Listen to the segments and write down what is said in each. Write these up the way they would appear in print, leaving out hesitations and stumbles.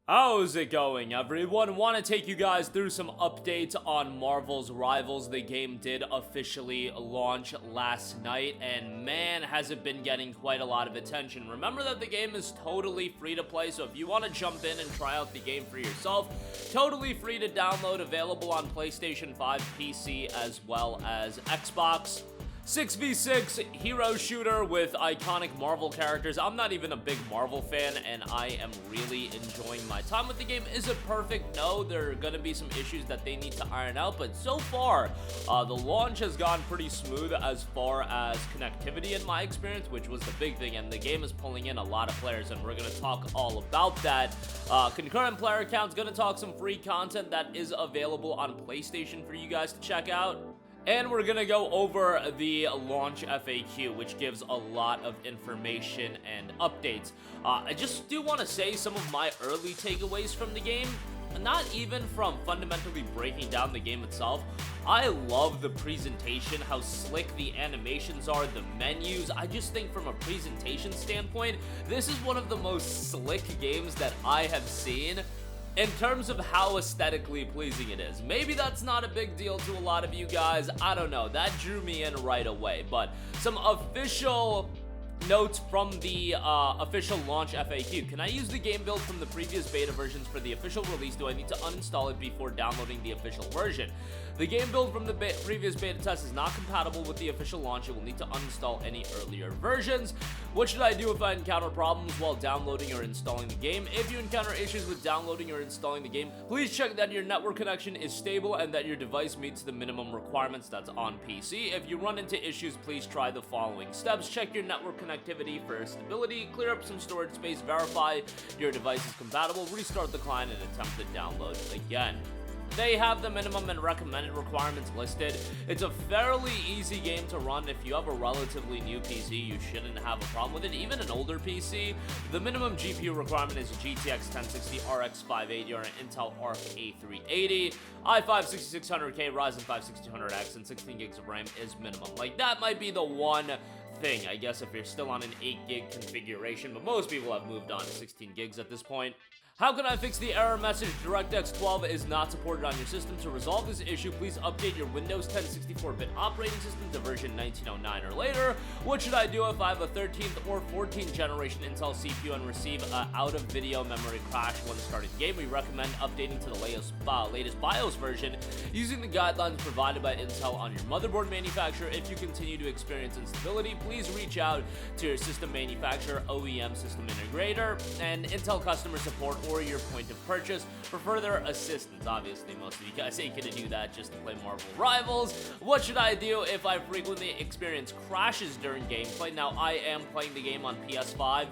How's it going, everyone? Want to take you guys through some updates on Marvel's Rivals. The game did officially launch last night, and man, has it been getting quite a lot of attention. Remember that the game is totally free to play, so if you want to jump in and try out the game for yourself, totally free to download, available on PlayStation 5, PC, as well as Xbox. 6v6 hero shooter with iconic Marvel characters. I'm not even a big Marvel fan, and I am really enjoying my time with the game. Is it perfect? No, there are gonna be some issues that they need to iron out, but so far, the launch has gone pretty smooth as far as connectivity in my experience, which was the big thing, and the game is pulling in a lot of players, and we're gonna talk all about that. Concurrent player counts, gonna talk some free content that is available on PlayStation for you guys to check out. And we're gonna go over the launch FAQ, which gives a lot of information and updates. I just do want to say some of my early takeaways from the game, not even from fundamentally breaking down the game itself. I love the presentation, how slick the animations are, the menus. I just think from a presentation standpoint, this is one of the most slick games that I have seen in terms of how aesthetically pleasing it is. Maybe that's not a big deal to a lot of you guys, I don't know, that drew me in right away. But some official notes from the official launch FAQ. Can I use the game build from the previous beta versions for the official release? Do I need to uninstall it before downloading the official version? The game build from the previous beta test is not compatible with the official launch. It will need to uninstall any earlier versions. What should I do if I encounter problems while downloading or installing the game? If you encounter issues with downloading or installing the game, please check that your network connection is stable and that your device meets the minimum requirements that's on PC. If you run into issues, please try the following steps. Check your network connectivity for stability, clear up some storage space, verify your device is compatible, restart the client, and attempt to download again. They have the minimum and recommended requirements listed. It's a fairly easy game to run. If you have a relatively new PC, you shouldn't have a problem with it. Even an older PC, the minimum GPU requirement is a GTX 1060 RX 580 or an Intel Arc A380. i5 6600K, Ryzen 5 6200X, and 16 gigs of RAM is minimum. Like, that might be the one thing, I guess, if you're still on an 8 gig configuration, but most people have moved on to 16 gigs at this point. How can I fix the error message? DirectX 12 is not supported on your system. To resolve this issue, please update your Windows 10 64-bit operating system to version 1909 or later. What should I do if I have a 13th or 14th generation Intel CPU and receive an out-of-video memory crash when starting the game? We recommend updating to the latest BIOS version using the guidelines provided by Intel on your motherboard manufacturer. If you continue to experience instability, please reach out to your system manufacturer, OEM system integrator, and Intel customer support or your point of purchase for further assistance. Obviously, most of you guys ain't gonna do that just to play Marvel Rivals. What should I do if I frequently experience crashes during gameplay? Now, I am playing the game on PS5,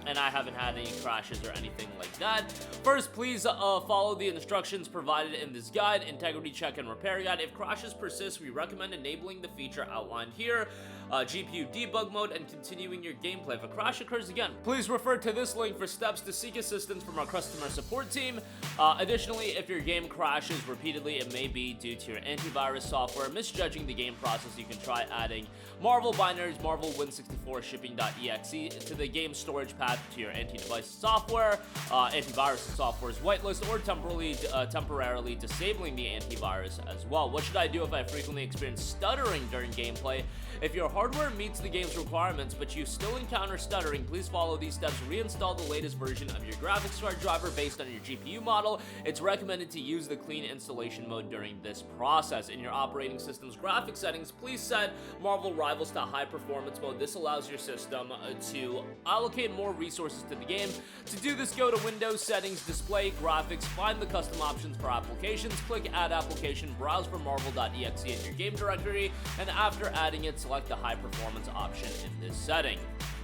and I haven't had any crashes or anything like that. First, please follow the instructions provided in this guide, integrity check and repair guide. If crashes persist, we recommend enabling the feature outlined here, GPU debug mode, and continuing your gameplay. If a crash occurs again, please refer to this link for steps to seek assistance from our customer support team. Additionally, if your game crashes repeatedly, it may be due to your antivirus software misjudging the game process. You can try adding Marvel binaries, Marvel Win64 shipping.exe to the game storage path to your antidevice software, antivirus software's whitelist, or temporarily disabling the antivirus as well. What should I do if I frequently experience stuttering during gameplay? If your hardware meets the game's requirements, but you still encounter stuttering, please follow these steps. Reinstall the latest version of your graphics card driver based on your GPU model. It's recommended to use the clean installation mode during this process. In your operating system's graphics settings, please set Marvel Rivals to high performance mode. This allows your system to allocate more resources to the game. To do this, go to Windows Settings, Display, Graphics, find the custom options for applications, click Add Application, browse for Marvel.exe in your game directory, and after adding it, select the high performance option in this setting.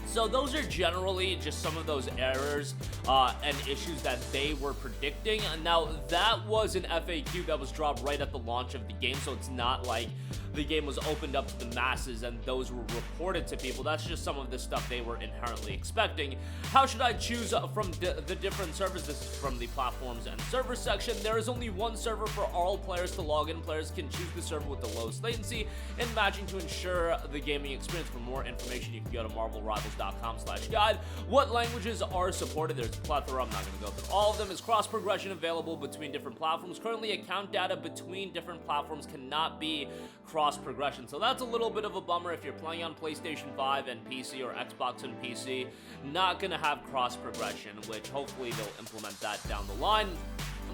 So those are generally just some of those errors and issues that they were predicting. Now, that was an FAQ that was dropped right at the launch of the game, so it's not like the game was opened up to the masses and those were reported to people. That's just some of the stuff they were inherently expecting. How should I choose from the different servers? This is from the platforms and servers section. There is only one server for all players to log in. Players can choose the server with the lowest latency and matching to ensure the gaming experience. For more information, you can go to Marvel Rivals marvelsrivals.com/guide. What languages are supported? There's a plethora. I'm not going to go through all of them. Is cross progression available between different platforms? Currently, account data between different platforms cannot be cross progression, so that's a little bit of a bummer. If you're playing on PlayStation 5 and PC or Xbox and PC, not going to have cross progression, which hopefully they'll implement that down the line.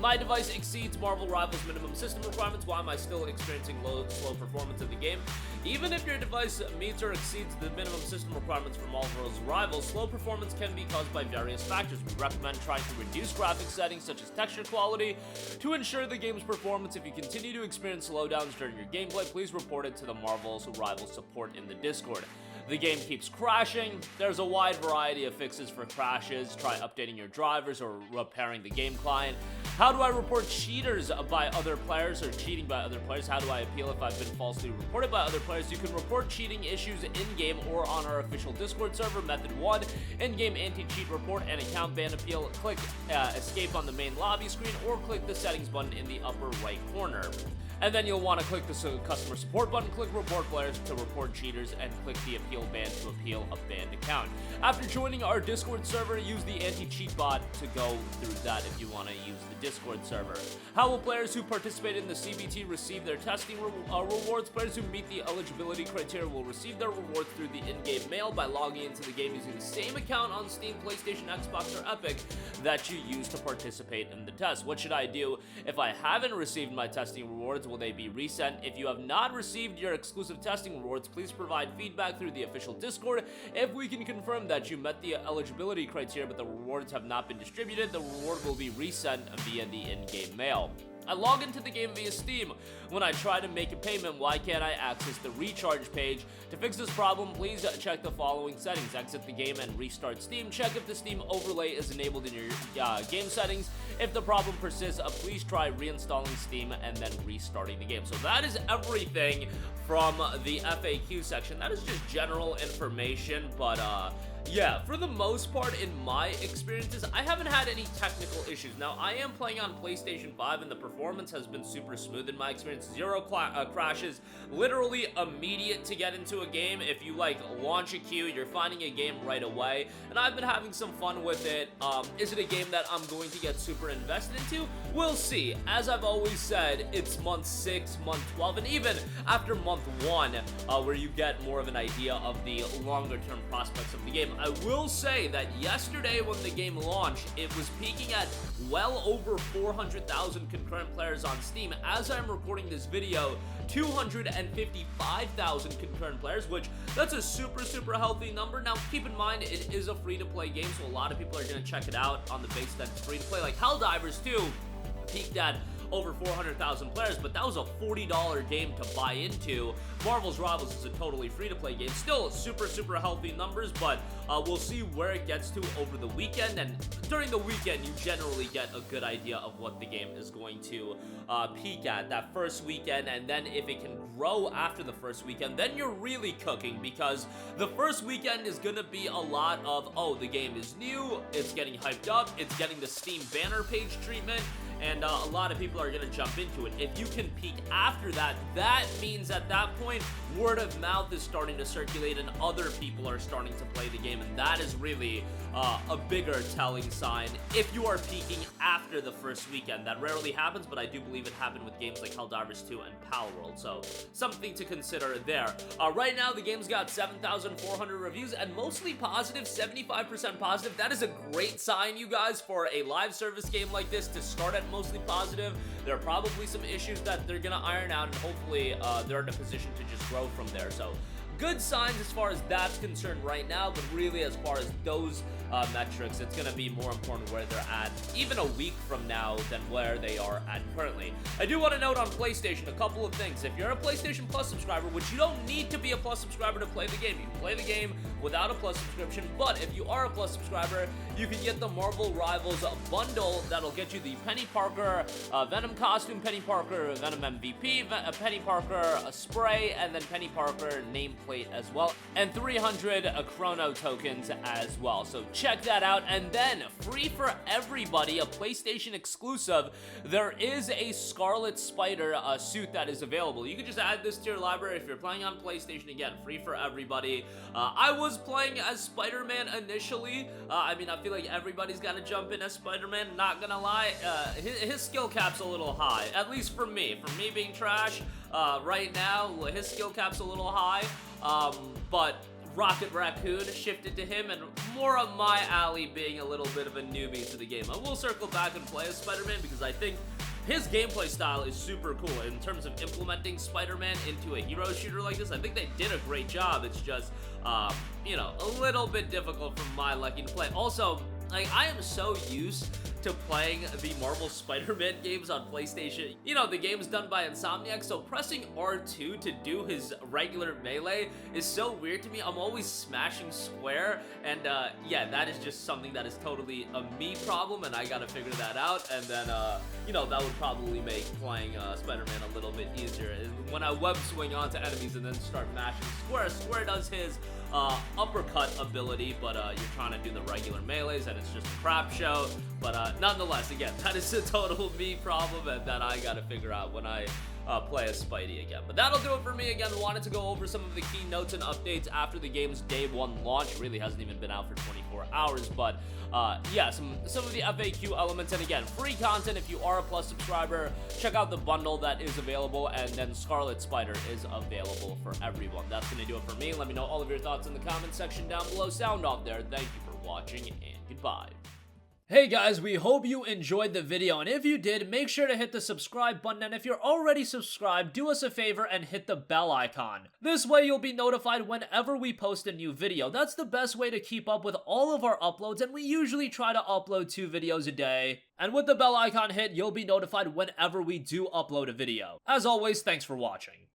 My device exceeds Marvel Rivals minimum system requirements. Why am I still experiencing slow performance of the game? Even if your device meets or exceeds the minimum system requirements for Marvel's Rivals, slow performance can be caused by various factors. We recommend trying to reduce graphics settings such as texture quality to ensure the game's performance. If you continue to experience slowdowns during your gameplay, please report it to the Marvel's Rivals support in the Discord. The game keeps crashing. There's a wide variety of fixes for crashes. Try updating your drivers or repairing the game client. How do I report cheaters by other players or cheating by other players? How do I appeal if I've been falsely reported by other players? You can report cheating issues in-game or on our official Discord server. Method 1, in-game anti-cheat report and account ban appeal. Click escape on the main lobby screen or click the settings button in the upper right corner. And then you'll want to click the customer support button, click report players to report cheaters, and click the appeal ban to appeal a banned account. After joining our Discord server, use the anti-cheat bot to go through that if you want to use the Discord server. How will players who participate in the CBT receive their testing rewards? Players who meet the eligibility criteria will receive their rewards through the in-game mail by logging into the game using the same account on Steam, PlayStation, Xbox, or Epic that you used to participate in the test. What should I do if I haven't received my testing rewards? Will they be resent? If you have not received your exclusive testing rewards, please provide feedback through the official Discord. If we can confirm that you met the eligibility criteria but the rewards have not been distributed, the reward will be resent via the in-game mail. I log into the game via Steam. When I try to make a payment, why can't I access the recharge page? To fix this problem, please check the following settings. Exit the game and restart Steam. Check if the Steam overlay is enabled in your game settings. If the problem persists, please try reinstalling Steam and then restarting the game. So that is everything from the FAQ section. That is just general information, but yeah, for the most part, in my experiences, I haven't had any technical issues. Now, I am playing on PlayStation 5, and the performance has been super smooth in my experience. Zero crashes, literally immediate to get into a game. If you, launch a queue, you're finding a game right away, and I've been having some fun with it. Is it a game that I'm going to get super invested into? We'll see. As I've always said, it's month 6, month 12, and even after month 1, where you get more of an idea of the longer-term prospects of the game. I will say that yesterday when the game launched, it was peaking at well over 400,000 concurrent players on Steam. As I'm recording this video, 255,000 concurrent players, which that's a super healthy number. Now, keep in mind, it is a free-to-play game, so a lot of people are going to check it out on the basis that it's free-to-play. Like Helldivers 2 peaked at over 400,000 players, but that was a $40 game to buy into. Marvel's Rivals is a totally free-to-play game. Still super healthy numbers, but we'll see where it gets to over the weekend, and during the weekend, you generally get a good idea of what the game is going to peak at that first weekend, and then if it can grow after the first weekend, then you're really cooking, because the first weekend is gonna be a lot of, oh, the game is new, it's getting hyped up, it's getting the Steam banner page treatment, and a lot of people are going to jump into it. If you can peak after that, that means at that point, word of mouth is starting to circulate and other people are starting to play the game, and that is really a bigger telling sign if you are peaking after the first weekend. That rarely happens, but I do believe it happened with games like Helldivers 2 and Palworld, so something to consider there. Right now, the game's got 7,400 reviews and mostly positive, 75% positive. That is a great sign, you guys, for a live service game like this to start at mostly positive. There are probably some issues that they're gonna iron out, and hopefully they're in a position to just grow from there. So good signs as far as that's concerned right now, but really as far as those metrics, it's going to be more important where they're at even a week from now than where they are at currently. I do want to note on PlayStation a couple of things. If you're a PlayStation Plus subscriber, which you don't need to be a Plus subscriber to play the game, you can play the game without a Plus subscription, but if you are a Plus subscriber, you can get the Marvel Rivals bundle that'll get you the Penny Parker Venom costume, Penny Parker Venom MVP, Penny Parker spray, and then Penny Parker nameplate as well, and 300 Chrono tokens as well. So check that out. And then, free for everybody, a PlayStation exclusive, there is a Scarlet Spider suit that is available. You can just add this to your library if you're playing on PlayStation. Again, free for everybody. I was playing as Spider-Man initially. I mean, I feel like everybody's got to jump in as Spider-Man, not gonna lie. His skill cap's a little high, at least for me. For me being trash, right now, his skill cap's a little high, but Rocket Raccoon shifted to him, and more of my alley being a little bit of a newbie to the game. I will circle back and play as Spider-Man because I think his gameplay style is super cool in terms of implementing Spider-Man into a hero shooter like this. I think they did a great job. It's just, you know, a little bit difficult for my liking to play. Also, like, I am so used to playing the Marvel Spider-Man games on PlayStation. You know, the game's done by Insomniac, so pressing R2 to do his regular melee is so weird to me. I'm always smashing square, and yeah, that is just something that is totally a me problem, and I gotta figure that out. And then, you know, that would probably make playing Spider-Man a little bit easier. When I web swing onto enemies and then start mashing square, Square does his uppercut ability, but you're trying to do the regular melees, and it's just a crap show. But nonetheless, again, that is a total me problem, and that I gotta figure out when I play as Spidey again. But that'll do it for me. Again, wanted to go over some of the key notes and updates after the game's day one launch. It really hasn't even been out for 24 hours, but yeah, some of the FAQ elements. And again, free content if you are a Plus subscriber. Check out the bundle that is available, and then Scarlet Spider is available for everyone. That's gonna do it for me. Let me know all of your thoughts in the comment section down below. Sound off there. Thank you for watching, and goodbye. Hey guys, we hope you enjoyed the video, and if you did, make sure to hit the subscribe button, and if you're already subscribed, do us a favor and hit the bell icon. This way you'll be notified whenever we post a new video. That's the best way to keep up with all of our uploads, and we usually try to upload 2 videos a day. And with the bell icon hit, you'll be notified whenever we do upload a video. As always, thanks for watching.